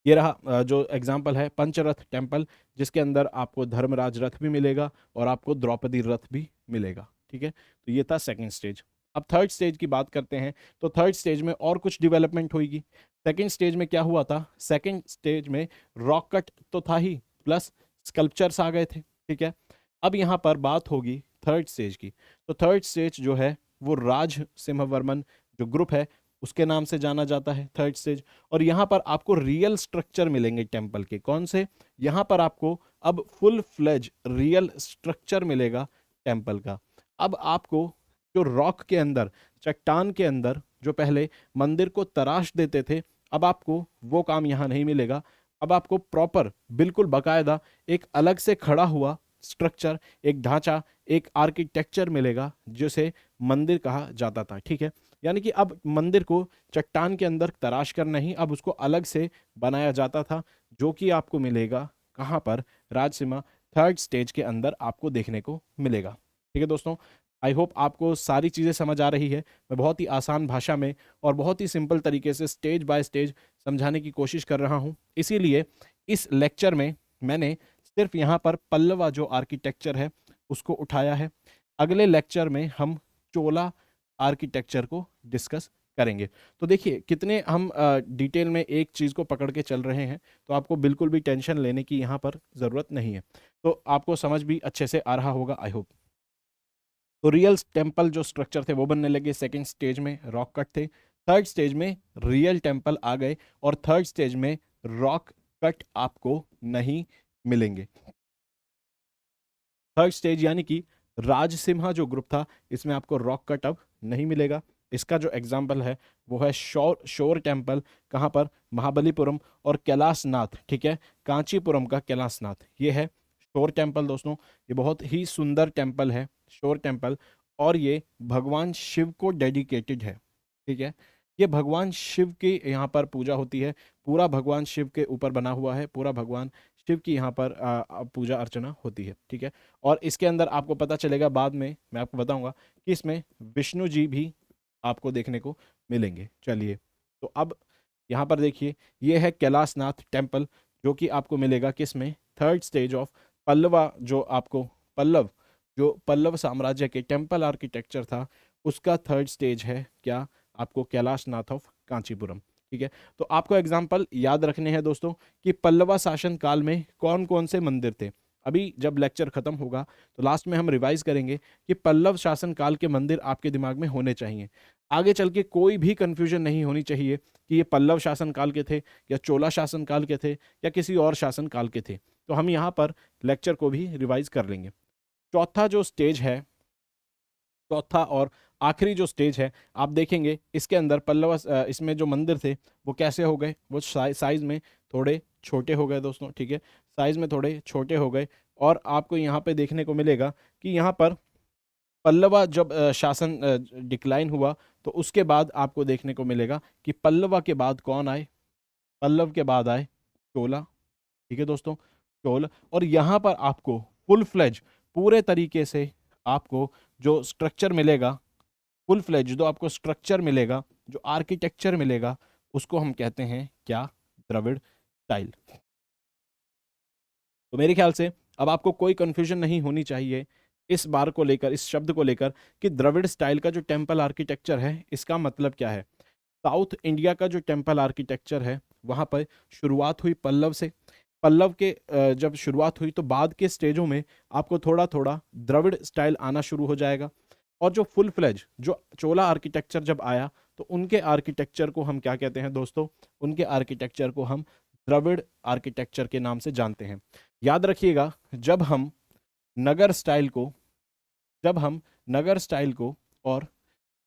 ये रहा जो एग्जाम्पल है पंचरथ टेम्पल, जिसके अंदर आपको धर्मराज रथ भी मिलेगा और आपको द्रौपदी रथ भी मिलेगा। ठीक है, तो ये था सेकंड स्टेज। अब थर्ड स्टेज की बात करते हैं। तो थर्ड स्टेज में और कुछ डेवलपमेंट होगी। सेकंड स्टेज में क्या हुआ था, सेकंड स्टेज में रॉक कट तो था ही, प्लस स्कल्पचर्स आ गए थे। ठीक है, अब यहाँ पर बात होगी थर्ड स्टेज की। तो थर्ड स्टेज जो है वो राज सिंहवर्मन जो ग्रुप है उसके नाम से जाना जाता है थर्ड स्टेज। और यहाँ पर आपको रियल स्ट्रक्चर मिलेंगे टेम्पल के। कौन से, यहाँ पर आपको अब फुल फ्लेज रियल स्ट्रक्चर मिलेगा टेम्पल का। अब आपको जो रॉक के अंदर, चट्टान के अंदर जो पहले मंदिर को तराश देते थे, अब आपको वो काम यहाँ नहीं मिलेगा। अब आपको प्रॉपर बिल्कुल बाकायदा एक अलग से खड़ा हुआ स्ट्रक्चर, एक ढांचा, एक आर्किटेक्चर मिलेगा जिसे मंदिर कहा जाता था। ठीक है, यानी कि अब मंदिर को चट्टान के अंदर तराश कर नहीं, अब उसको अलग से बनाया जाता था, जो कि आपको मिलेगा कहाँ पर, राजसीमा थर्ड स्टेज के अंदर आपको देखने को मिलेगा। ठीक है दोस्तों, आई होप आपको सारी चीज़ें समझ आ रही है। मैं बहुत ही आसान भाषा में और बहुत ही सिंपल तरीके से स्टेज बाय स्टेज समझाने की कोशिश कर रहा हूँ। इसीलिए इस लेक्चर में मैंने सिर्फ यहाँ पर पल्लवा जो आर्किटेक्चर है उसको उठाया है। अगले लेक्चर में हम चोला आर्किटेक्चर को डिस्कस करेंगे। तो देखिए कितने हम डिटेल में एक चीज़ को पकड़ के चल रहे हैं, तो आपको बिल्कुल भी टेंशन लेने की यहाँ पर ज़रूरत नहीं है। तो आपको समझ भी अच्छे से आ रहा होगा, आई होप। तो रियल टेम्पल जो स्ट्रक्चर थे वो बनने लगे, सेकेंड स्टेज में रॉक कट थे, थर्ड स्टेज में रियल टेम्पल आ गए, और थर्ड स्टेज में रॉक कट आपको नहीं मिलेंगे। थर्ड स्टेज यानी कि राजसिम्हा जो ग्रुप था, इसमें आपको रॉक कट अब नहीं मिलेगा। इसका जो एग्जाम्पल है वो है शोर टेम्पल, कहाँ पर, महाबलीपुरम और कैलाशनाथ। ठीक है, कांचीपुरम का कैलाशनाथ ये है शोर टेम्पल दोस्तों। ये बहुत ही सुंदर टेम्पल है शोर टेम्पल, और ये भगवान शिव को डेडिकेटेड है। ठीक है, ये भगवान शिव की यहाँ पर पूजा होती है, पूरा भगवान शिव के ऊपर बना हुआ है, पूरा भगवान शिव की यहाँ पर पूजा अर्चना होती है। ठीक है, और इसके अंदर आपको पता चलेगा, बाद में मैं आपको बताऊंगा कि इसमें विष्णु जी भी आपको देखने को मिलेंगे। चलिए, तो अब यहाँ पर देखिए, ये है कैलाशनाथ टेम्पल, जो कि आपको मिलेगा किसमें, थर्ड स्टेज ऑफ पल्लवा, जो आपको पल्लव साम्राज्य के टेम्पल आर्किटेक्चर था उसका थर्ड स्टेज है क्या, आपको कैलाशनाथ ऑफ कांचीपुरम। ठीक है, तो आपको एग्जाम्पल याद रखने हैं दोस्तों कि पल्लवा शासन काल में कौन कौन से मंदिर थे। अभी जब लेक्चर खत्म होगा तो लास्ट में हम रिवाइज करेंगे कि पल्लव शासन काल के मंदिर आपके दिमाग में होने चाहिए। आगे चल के कोई भी कंफ्यूजन नहीं होनी चाहिए कि ये पल्लव शासन काल के थे या चोला शासन काल के थे या किसी और शासन काल के थे। तो हम यहाँ पर लेक्चर को भी रिवाइज कर लेंगे। चौथा जो स्टेज है, चौथा और आखिरी जो स्टेज है, आप देखेंगे इसके अंदर पल्लव इसमें जो मंदिर थे वो कैसे हो गए, वो साइज में थोड़े छोटे हो गए दोस्तों। ठीक है, साइज में थोड़े छोटे हो गए, और आपको यहाँ पे देखने को मिलेगा कि यहाँ पर पल्लवा जब शासन डिक्लाइन हुआ, तो उसके बाद आपको देखने को मिलेगा कि पल्लवा के बाद कौन आए, पल्लव के बाद आए चोला। ठीक है दोस्तों, चोल, और यहाँ पर आपको फुल फ्लेज पूरे तरीके से आपको जो स्ट्रक्चर मिलेगा, फुल फ्लेज जो आपको स्ट्रक्चर मिलेगा, जो आर्किटेक्चर मिलेगा, उसको हम कहते हैं क्या, द्रविड़ स्टाइल। तो मेरे ख्याल से अब आपको कोई कंफ्यूजन नहीं होनी चाहिए इस बार को लेकर, इस शब्द को लेकर, कि द्रविड़ स्टाइल का जो टेम्पल आर्किटेक्चर है इसका मतलब क्या है। साउथ इंडिया का जो टेम्पल आर्किटेक्चर है वहाँ पर शुरुआत हुई पल्लव से। पल्लव के जब शुरुआत हुई तो बाद के स्टेजों में आपको थोड़ा थोड़ा द्रविड़ स्टाइल आना शुरू हो जाएगा, और जो फुल फ्लेज जो चोला आर्किटेक्चर जब आया तो उनके आर्किटेक्चर को हम क्या कहते हैं दोस्तों, उनके आर्किटेक्चर को हम द्रविड़ आर्किटेक्चर के नाम से जानते हैं। याद रखिएगा, नगर स्टाइल को जब हम नगर स्टाइल को और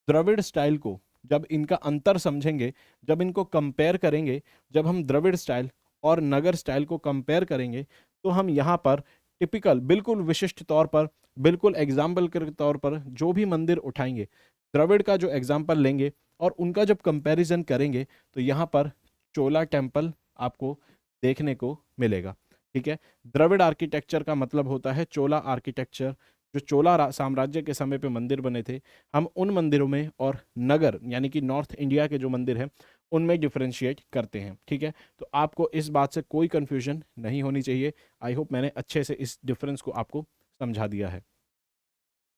द्रविड़ स्टाइल को जब इनका अंतर समझेंगे, जब इनको कंपेयर करेंगे, जब हम द्रविड़ स्टाइल और नगर स्टाइल को कंपेयर करेंगे, तो हम यहाँ पर टिपिकल, बिल्कुल विशिष्ट तौर पर, बिल्कुल एग्जाम्पल के तौर पर जो भी मंदिर उठाएंगे, द्रविड़ का जो एग्जाम्पल लेंगे और उनका जब कंपैरिजन करेंगे, तो यहाँ पर चोला टेम्पल आपको देखने को मिलेगा। ठीक है, द्रविड़ आर्किटेक्चर का मतलब होता है चोला आर्किटेक्चर, जो चोला साम्राज्य के समय पे मंदिर बने थे, हम उन मंदिरों में और नगर यानी कि नॉर्थ इंडिया के जो मंदिर हैं उनमें डिफ्रेंशिएट करते हैं। ठीक है, तो आपको इस बात से कोई कंफ्यूजन नहीं होनी चाहिए। आई होप मैंने अच्छे से इस डिफरेंस को आपको समझा दिया है।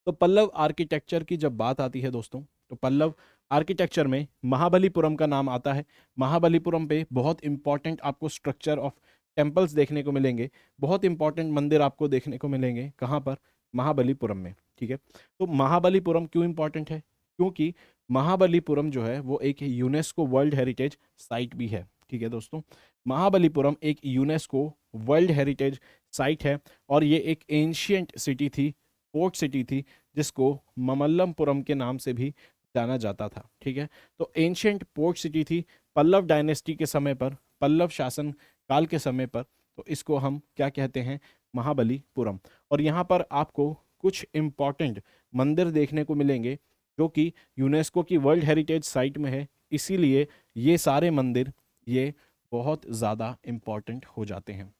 तो पल्लव आर्किटेक्चर की जब बात आती है दोस्तों, तो पल्लव आर्किटेक्चर में महाबलीपुरम का नाम आता है। महाबलीपुरम पे बहुत इंपॉर्टेंट आपको स्ट्रक्चर ऑफ टेम्पल्स देखने को मिलेंगे, बहुत इंपॉर्टेंट मंदिर आपको देखने को मिलेंगे। कहाँ पर, महाबलीपुरम में। ठीक है, तो महाबलीपुरम क्यों इंपॉर्टेंट है, क्योंकि महाबलीपुरम जो है वो एक यूनेस्को वर्ल्ड हेरिटेज साइट भी है। ठीक है दोस्तों, महाबलीपुरम एक यूनेस्को वर्ल्ड हेरिटेज साइट है, और ये एक एंशियंट सिटी थी, पोर्ट सिटी थी, जिसको ममल्लमपुरम के नाम से भी जाना जाता था। ठीक है, तो एंशियंट पोर्ट सिटी थी पल्लव डायनेस्टी के समय पर, पल्लव शासन काल के समय पर, तो इसको हम क्या कहते हैं, महाबलीपुरम। और यहाँ पर आपको कुछ इम्पॉर्टेंट मंदिर देखने को मिलेंगे जो कि यूनेस्को की वर्ल्ड हेरिटेज साइट में है, इसीलिए ये सारे मंदिर ये बहुत ज़्यादा इम्पॉर्टेंट हो जाते हैं।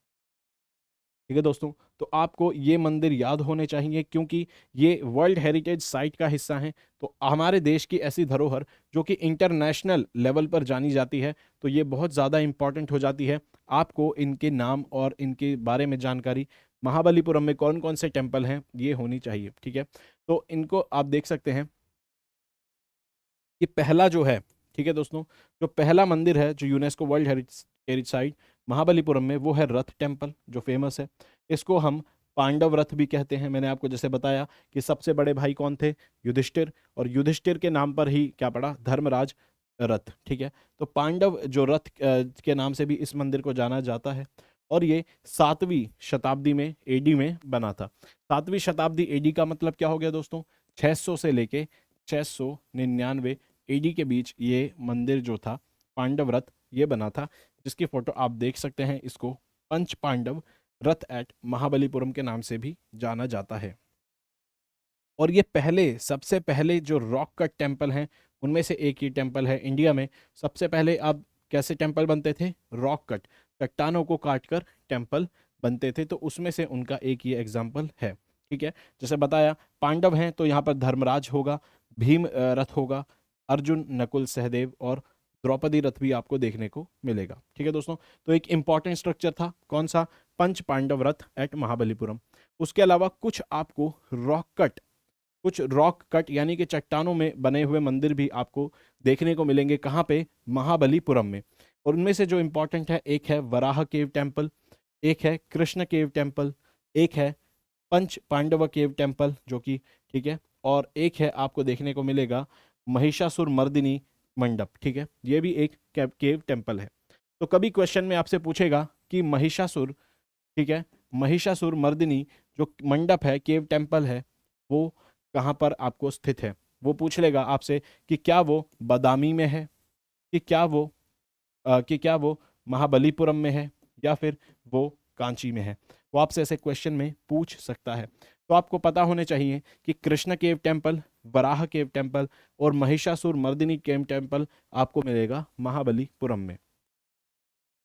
ठीक है दोस्तों, तो आपको ये मंदिर याद होने चाहिए क्योंकि ये वर्ल्ड हेरिटेज साइट का हिस्सा हैं। तो हमारे देश की ऐसी धरोहर जो कि इंटरनेशनल लेवल पर जानी जाती है, तो ये बहुत ज़्यादा इम्पॉर्टेंट हो जाती है। आपको इनके नाम और इनके बारे में जानकारी, महाबलीपुरम में कौन कौन से टेम्पल हैं, ये होनी चाहिए। ठीक है, तो इनको आप देख सकते हैं कि पहला जो है, ठीक है दोस्तों, जो पहला मंदिर है जो UNESCO world heritage site Mahabalipuram में, वो है रथ टेम्पल जो फेमस है। इसको हम पांडव रथ भी कहते हैं। मैंने आपको जैसे बताया कि सबसे बड़े भाई कौन थे, युधिष्ठिर, और युधिष्ठिर के नाम पर ही क्या पड़ा, धर्मराज रथ। ठीक है, तो पांडव जो रथ के नाम से भी इस मंदिर को जाना जाता है। और ये 7वीं शताब्दी में एडी में बना था। 7वीं शताब्दी एडी का मतलब क्या हो गया दोस्तों, 600 से लेके 699 एडी के बीच ये मंदिर जो था पांडव रथ, ये बना था, जिसकी फोटो आप देख सकते हैं। इसको पंच पांडव रथ एट महाबलीपुरम के नाम से भी जाना जाता है। और ये पहले, सबसे पहले जो रॉक कट टेम्पल हैं उनमें से एक ही टेम्पल है इंडिया में। सबसे पहले अब कैसे टेम्पल बनते थे, रॉक कट, चट्टानों को काटकर टेम्पल बनते थे, तो उसमें से उनका एक ये एग्जाम्पल है। ठीक है, जैसे बताया पांडव हैं तो यहाँ पर धर्मराज होगा, भीम रथ होगा, अर्जुन, नकुल, सहदेव और द्रौपदी रथ भी आपको देखने को मिलेगा। ठीक है दोस्तों, तो एक इंपॉर्टेंट स्ट्रक्चर था कौन सा, पंच पांडव रथ एट महाबलीपुरम। उसके अलावा कुछ आपको रॉक कट, कुछ रॉक कट यानी कि चट्टानों में बने हुए मंदिर भी आपको देखने को मिलेंगे। कहाँ पे, महाबलीपुरम में। और उनमें से जो इंपॉर्टेंट है, एक है वराह केव टेम्पल, एक है कृष्ण केव टेम्पल, एक है पंच पांडव केव टेम्पल जो कि, ठीक है, और एक है आपको देखने को मिलेगा महिषासुर मर्दिनी मंडप। ठीक है, ये भी एक केव टेम्पल है। तो कभी क्वेश्चन में आपसे पूछेगा कि महिषासुर, ठीक है, महिषासुर मर्दिनी जो मंडप है, केव टेम्पल है, वो कहाँ पर आपको स्थित है। वो पूछ लेगा आपसे कि क्या वो बादामी में है, कि क्या वो महाबलीपुरम में है, या फिर वो कांची में है। वो आपसे ऐसे क्वेश्चन में पूछ सकता है। तो आपको पता होने चाहिए कि Krishna cave temple, Varaha cave temple और महिषासुर मर्दिनी केव टेम्पल आपको मिलेगा महाबलीपुरम में।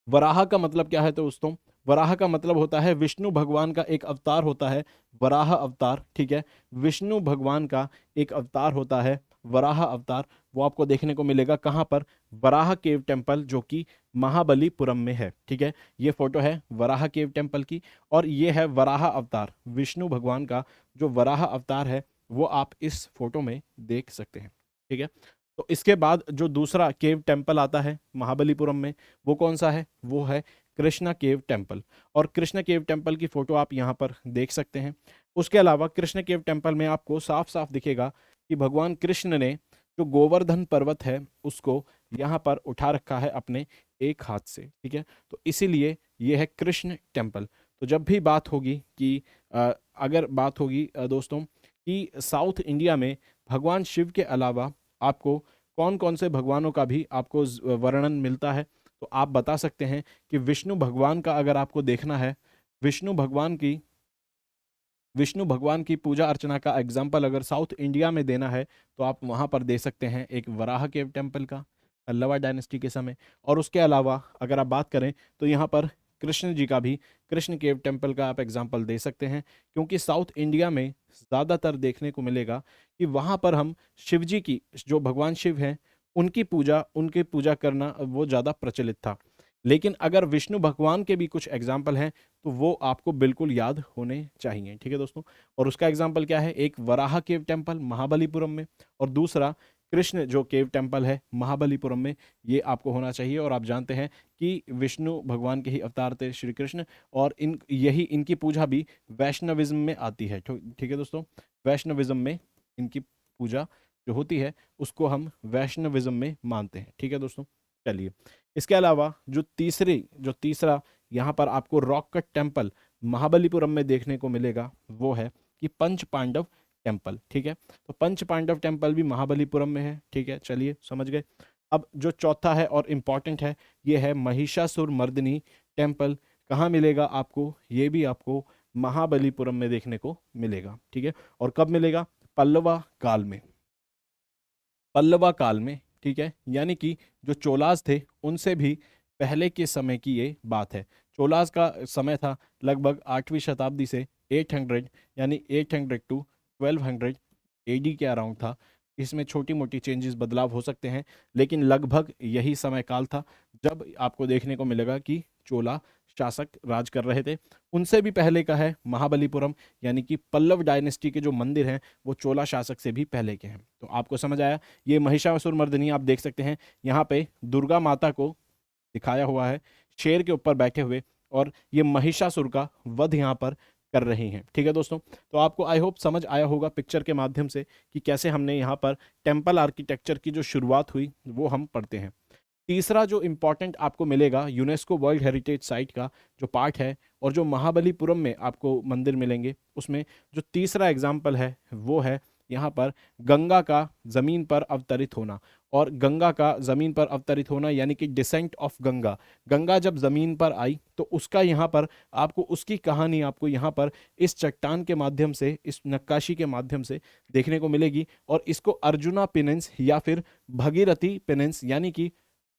वराह का मतलब क्या है तो दोस्तों, वराह का मतलब होता है विष्णु भगवान का एक अवतार होता है, वराह अवतार। ठीक है, विष्णु भगवान का एक अवतार होता है वराह अवतार। वो आपको देखने को मिलेगा कहाँ पर, वराह केव टेम्पल जो कि महाबलीपुरम में है। ठीक है, ये फोटो है वराह केव टेम्पल की, और ये है वराह अवतार, विष्णु भगवान का जो वराह अवतार है वो आप इस फोटो में देख सकते हैं। ठीक है, तो इसके बाद जो दूसरा केव टेम्पल आता है महाबलीपुरम में, वो कौन सा है, वो है कृष्णा केव टेम्पल। और कृष्ण केव टेम्पल की फोटो आप यहाँ पर देख सकते हैं। उसके अलावा कृष्ण केव टेम्पल में आपको साफ साफ दिखेगा कि भगवान कृष्ण ने जो गोवर्धन पर्वत है उसको यहाँ पर उठा रखा है अपने एक हाथ से। ठीक है, तो इसीलिए ये है कृष्ण टेम्पल। तो जब भी बात होगी कि अगर बात होगी दोस्तों कि साउथ इंडिया में भगवान शिव के अलावा आपको कौन कौन से भगवानों का भी आपको वर्णन मिलता है, तो आप बता सकते हैं कि विष्णु भगवान का अगर आपको देखना है, विष्णु भगवान की विष्णु भगवान की पूजा अर्चना का एग्जाम्पल अगर साउथ इंडिया में देना है तो आप वहाँ पर दे सकते हैं एक वराह केव टेम्पल का, पल्लवा डायनेस्टी के समय। और उसके अलावा अगर आप बात करें तो यहाँ पर कृष्ण जी का भी, कृष्ण केव टेम्पल का आप एग्जाम्पल दे सकते हैं, क्योंकि साउथ इंडिया में ज़्यादातर देखने को मिलेगा कि वहाँ पर हम शिव जी की, जो भगवान शिव हैं, उनकी पूजा करना वो ज़्यादा प्रचलित था। लेकिन अगर विष्णु भगवान के भी कुछ एग्जाम्पल हैं तो वो आपको बिल्कुल याद होने चाहिए। ठीक है दोस्तों, और उसका एग्जाम्पल क्या है, एक वराह केव टेम्पल महाबलीपुरम में, और दूसरा कृष्ण जो केव टेम्पल है महाबलीपुरम में, ये आपको होना चाहिए। और आप जानते हैं कि विष्णु भगवान के ही अवतार थे श्री कृष्ण, और इनकी पूजा भी वैष्णविज्म में आती है। ठीक है दोस्तों, वैष्णविज्म में इनकी पूजा जो होती है उसको हम वैष्णविज्म में मानते हैं। ठीक है दोस्तों, चलिए इसके अलावा जो तीसरा यहाँ पर आपको रॉक कट टेम्पल महाबलीपुरम में देखने को मिलेगा वो है कि पंच पांडव टेम्पल। ठीक है, तो पंच पांडव टेम्पल भी महाबलीपुरम में है। ठीक है, चलिए समझ गए। अब जो चौथा है और इम्पॉर्टेंट है, ये है महिषासुर मर्दिनी टेम्पल। कहाँ मिलेगा आपको, ये भी आपको महाबलीपुरम में देखने को मिलेगा। ठीक है, और कब मिलेगा, पल्लवा काल में। पल्लवा काल में, ठीक है, यानी कि जो चोलास थे उनसे भी पहले के समय की ये बात है। चोलास का समय था लगभग 8वीं शताब्दी से 800, यानी 800 टू 1200 एडी के अराउंड था। इसमें छोटी मोटी चेंजेस, बदलाव हो सकते हैं, लेकिन लगभग यही समय काल था जब आपको देखने को मिलेगा कि चोला शासक राज कर रहे थे। उनसे भी पहले का है महाबलीपुरम, यानी कि पल्लव डायनेस्टी के जो मंदिर हैं वो चोला शासक से भी पहले के हैं। तो आपको समझ आया। ये महिषासुर मर्दिनी आप देख सकते हैं, यहाँ पे दुर्गा माता को दिखाया हुआ है शेर के ऊपर बैठे हुए, और ये महिषासुर का वध यहाँ पर कर रही हैं। ठीक है दोस्तों, तो आपको आई होप समझ आया होगा पिक्चर के माध्यम से कि कैसे हमने यहाँ पर टेम्पल आर्किटेक्चर की जो शुरुआत हुई वो हम पढ़ते हैं। तीसरा जो इम्पॉर्टेंट आपको मिलेगा यूनेस्को वर्ल्ड हेरिटेज साइट का जो पार्ट है, और जो महाबलीपुरम में आपको मंदिर मिलेंगे, उसमें जो तीसरा एग्जाम्पल है वो है यहाँ पर गंगा का ज़मीन पर अवतरित होना। और गंगा का ज़मीन पर अवतरित होना यानी कि डिसेंट ऑफ गंगा। गंगा जब ज़मीन पर आई तो उसका यहाँ पर आपको उसकी कहानी आपको यहाँ पर इस चट्टान के माध्यम से, इस नक्काशी के माध्यम से देखने को मिलेगी। और इसको अर्जुना पिनेंस या फिर भगीरथी पिनेंस, यानी कि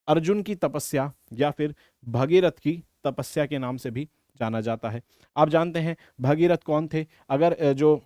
अर्जुन की तपस्या या फिर भगीरथ की तपस्या के नाम से भी जाना जाता है। आप जानते हैं भगीरथ कौन थे? अगर जो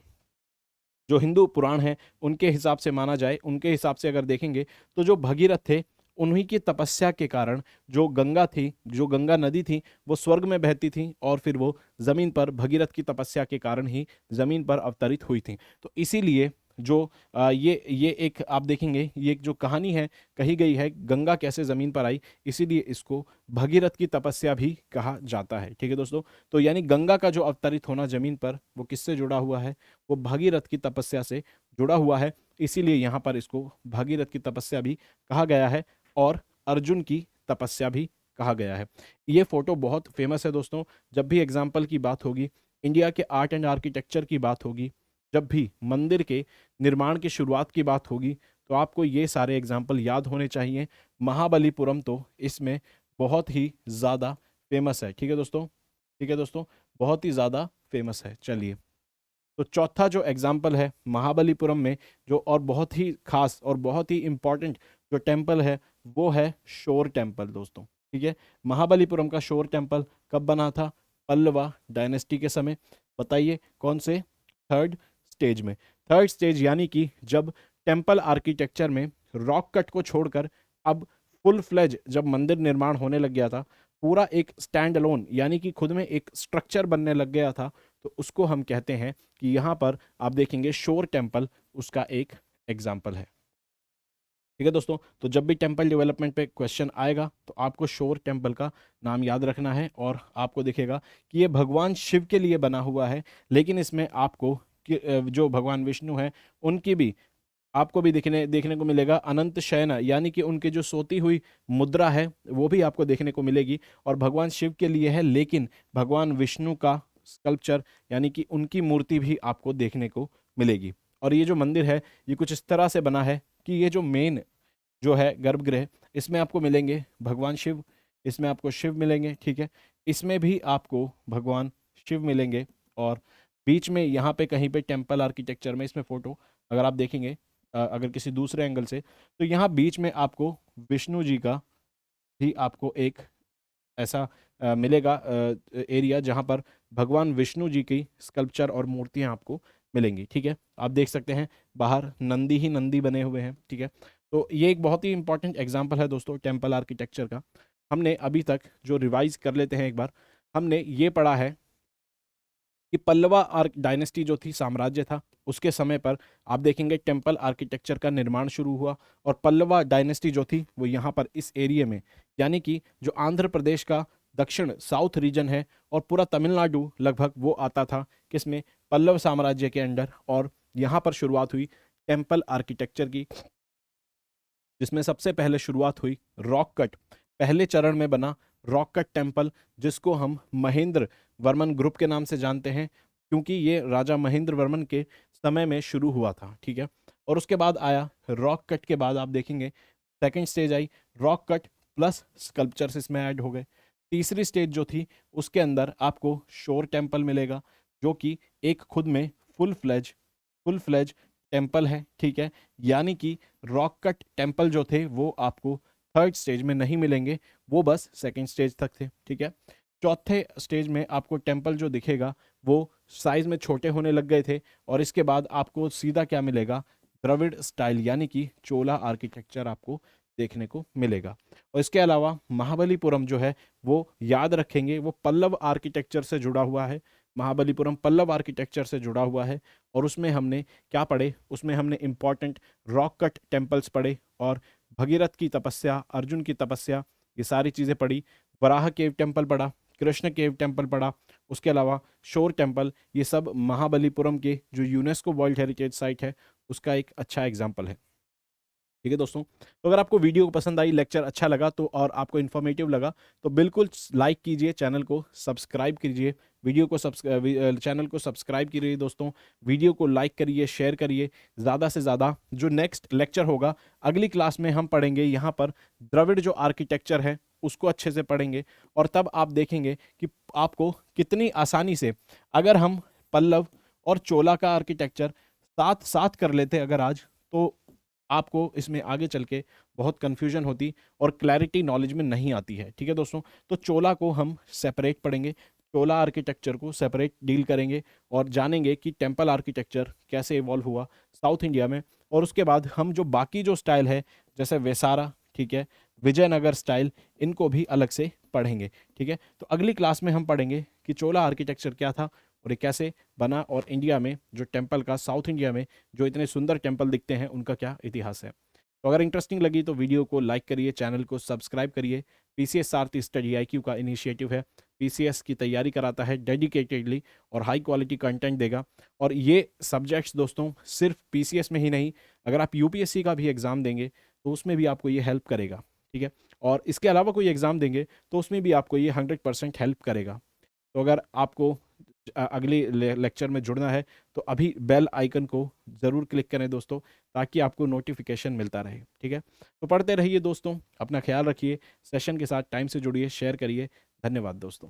जो हिंदू पुराण है उनके हिसाब से माना जाए, उनके हिसाब से अगर देखेंगे तो जो भगीरथ थे उन्हीं की तपस्या के कारण जो गंगा थी, जो गंगा नदी थी, वो स्वर्ग में बहती थी और फिर वो जमीन पर भगीरथ की तपस्या के कारण ही जमीन पर अवतरित हुई थी। तो इसीलिए जो ये एक आप देखेंगे, ये एक जो कहानी है कही गई है गंगा कैसे जमीन पर आई, इसीलिए इसको भगीरथ की तपस्या भी कहा जाता है। ठीक है दोस्तों, तो यानी गंगा का जो अवतरित होना जमीन पर वो किससे जुड़ा हुआ है? वो भगीरथ की तपस्या से जुड़ा हुआ है, इसीलिए यहाँ पर इसको भगीरथ की तपस्या भी कहा गया है और अर्जुन की तपस्या भी कहा गया है। ये फोटो बहुत फेमस है दोस्तों। जब भी एग्जाम्पल की बात होगी, इंडिया के आर्ट एंड आर्किटेक्चर की बात होगी, जब भी मंदिर के निर्माण की शुरुआत की बात होगी, तो आपको ये सारे एग्जाम्पल याद होने चाहिए। महाबलीपुरम तो इसमें बहुत ही ज़्यादा फेमस है। ठीक है दोस्तों, ठीक है दोस्तों, बहुत ही ज़्यादा फेमस है। चलिए, तो चौथा जो एग्जाम्पल है महाबलीपुरम में, जो और बहुत ही खास और बहुत ही इंपॉर्टेंट जो टेम्पल है वो है शोर टेम्पल दोस्तों। ठीक है, महाबलीपुरम का शोर टेम्पल कब बना था? पल्लवा डायनेस्टी के समय। बताइए कौन से? थर्ड स्टेज में। थर्ड स्टेज यानी कि जब टेम्पल आर्किटेक्चर में रॉक कट को छोड़कर अब फुल फ्लेज जब मंदिर निर्माण होने लग गया था, पूरा एक स्टैंड अलोन यानी कि खुद में एक स्ट्रक्चर बनने लग गया था, तो उसको हम कहते हैं कि यहाँ पर आप देखेंगे शोर टेम्पल उसका एक एग्जाम्पल है। ठीक है दोस्तों, तो जब भी टेम्पल डेवलपमेंट पे क्वेश्चन आएगा तो आपको शोर टेम्पल का नाम याद रखना है, और आपको दिखेगा कि ये भगवान शिव के लिए बना हुआ है, लेकिन इसमें आपको जो भगवान विष्णु है उनकी भी आपको भी देखने देखने को मिलेगा अनंत शयन, यानी कि उनकी जो सोती हुई मुद्रा है वो भी आपको देखने को मिलेगी, और भगवान शिव के लिए है, लेकिन भगवान विष्णु का स्कल्पचर यानी कि उनकी मूर्ति भी आपको देखने को मिलेगी। और ये जो मंदिर है ये कुछ इस तरह से बना है कि ये जो मेन जो है गर्भगृह, इसमें आपको मिलेंगे भगवान शिव, इसमें आपको शिव मिलेंगे, ठीक है, इसमें भी आपको भगवान शिव मिलेंगे, और बीच में यहाँ पे कहीं पे टेम्पल आर्किटेक्चर में इसमें फोटो अगर आप देखेंगे अगर किसी दूसरे एंगल से, तो यहाँ बीच में आपको विष्णु जी का भी आपको एक ऐसा मिलेगा एरिया जहाँ पर भगवान विष्णु जी की स्कल्पचर और मूर्तियाँ आपको मिलेंगी। ठीक है, आप देख सकते हैं बाहर नंदी ही नंदी बने हुए हैं। ठीक है, तो ये एक बहुत ही इंपॉर्टेंट एग्जाम्पल है दोस्तों टेम्पल आर्किटेक्चर का। हमने अभी तक जो रिवाइज कर लेते हैं एक बार, हमने ये पढ़ा है कि पल्लवा आर्क डायनेस्टी जो थी, साम्राज्य था, उसके समय पर आप देखेंगे टेम्पल आर्किटेक्चर का निर्माण शुरू हुआ, और पल्लवा डायनेस्टी जो थी वो यहाँ पर इस एरिया में, यानी कि जो आंध्र प्रदेश का दक्षिण साउथ रीजन है और पूरा तमिलनाडु लगभग वो आता था किसमें? पल्लव साम्राज्य के अंडर। और यहाँ पर शुरुआत हुई टेम्पल आर्किटेक्चर की, जिसमें सबसे पहले शुरुआत हुई रॉक कट, पहले चरण में बना रॉक कट टेम्पल, जिसको हम महेंद्र वर्मन ग्रुप के नाम से जानते हैं, क्योंकि ये राजा महेंद्र वर्मन के समय में शुरू हुआ था। ठीक है, और उसके बाद आया रॉक कट के बाद आप देखेंगे second stage I rock cut plus sculptures इसमें ऐड हो गए। तीसरी स्टेज जो थी उसके अंदर आपको शोर टेम्पल मिलेगा, जो कि एक खुद में फुल फ्लेज टेम्पल है, ठीक है, यानी कि रॉक कट टेम्पल जो थे वो आपको थर्ड स्टेज में नहीं मिलेंगे, वो बस सेकेंड स्टेज तक थे, ठीक है। चौथे स्टेज में आपको टेम्पल जो दिखेगा वो साइज में छोटे होने लग गए थे, और इसके बाद आपको सीधा क्या मिलेगा, द्रविड़ स्टाइल यानी कि चोला आर्किटेक्चर आपको देखने को मिलेगा। और इसके अलावा महाबलीपुरम जो है वो याद रखेंगे वो पल्लव आर्किटेक्चर से जुड़ा हुआ है, महाबलीपुरम पल्लव आर्किटेक्चर से जुड़ा हुआ है। और उसमें हमने क्या पढ़े, उसमें हमने इंपॉर्टेंट रॉक कट टेम्पल्स पढ़े, और भगीरथ की तपस्या, अर्जुन की तपस्या, ये सारी चीज़ें पढ़ी। वराह केव टेम्पल पढ़ा, कृष्ण केव टेम्पल पढ़ा, उसके अलावा शोर टेम्पल, ये सब महाबलीपुरम के जो यूनेस्को वर्ल्ड हेरिटेज साइट है उसका एक अच्छा एग्जाम्पल है। ठीक है दोस्तों, तो अगर आपको वीडियो पसंद आई, लेक्चर अच्छा लगा तो, और आपको इन्फॉर्मेटिव लगा तो बिल्कुल लाइक कीजिए, चैनल को सब्सक्राइब कीजिए, वीडियो को चैनल को सब्सक्राइब कीजिए दोस्तों, वीडियो को लाइक करिए, शेयर करिए ज़्यादा से ज़्यादा। जो नेक्स्ट लेक्चर होगा अगली क्लास में हम पढ़ेंगे यहाँ पर द्रविड़ जो आर्किटेक्चर है उसको अच्छे से पढ़ेंगे, और तब आप देखेंगे कि आपको कितनी आसानी से, अगर हम पल्लव और चोला का आर्किटेक्चर साथ साथ कर लेते अगर आज, तो आपको इसमें आगे चल के बहुत कन्फ्यूजन होती और क्लैरिटी नॉलेज में नहीं आती है। ठीक है दोस्तों, तो चोला को हम सेपरेट पढ़ेंगे, चोला आर्किटेक्चर को सेपरेट डील करेंगे, और जानेंगे कि टेम्पल आर्किटेक्चर कैसे इवॉल्व हुआ साउथ इंडिया में। और उसके बाद हम जो बाकी जो स्टाइल है जैसे वेसारा, ठीक है, विजयनगर स्टाइल, इनको भी अलग से पढ़ेंगे। ठीक है, तो अगली क्लास में हम पढ़ेंगे कि चोला आर्किटेक्चर क्या था और ये कैसे बना, और इंडिया में जो टेम्पल का, साउथ इंडिया में जो इतने सुंदर टेम्पल दिखते हैं उनका क्या इतिहास है। तो अगर इंटरेस्टिंग लगी तो वीडियो को लाइक करिए, चैनल को सब्सक्राइब करिए। पीसीएस सारथी स्टडी आईक्यू का इनिशिएटिव है, पीसीएस की तैयारी कराता है डेडिकेटेडली और हाई क्वालिटी कंटेंट देगा। और ये सब्जेक्ट्स दोस्तों सिर्फ पीसीएस में ही नहीं, अगर आप यूपीएससी का भी एग्ज़ाम देंगे तो उसमें भी आपको ये हेल्प करेगा। ठीक है, और इसके अलावा कोई एग्ज़ाम देंगे तो उसमें भी आपको ये 100% हेल्प करेगा। तो अगर आपको अगली लेक्चर में जुड़ना है तो अभी बेल आइकन को ज़रूर क्लिक करें दोस्तों, ताकि आपको नोटिफिकेशन मिलता रहे। ठीक है, तो पढ़ते रहिए दोस्तों, अपना ख्याल रखिए, सेशन के साथ टाइम से जुड़िए, शेयर करिए। धन्यवाद दोस्तों।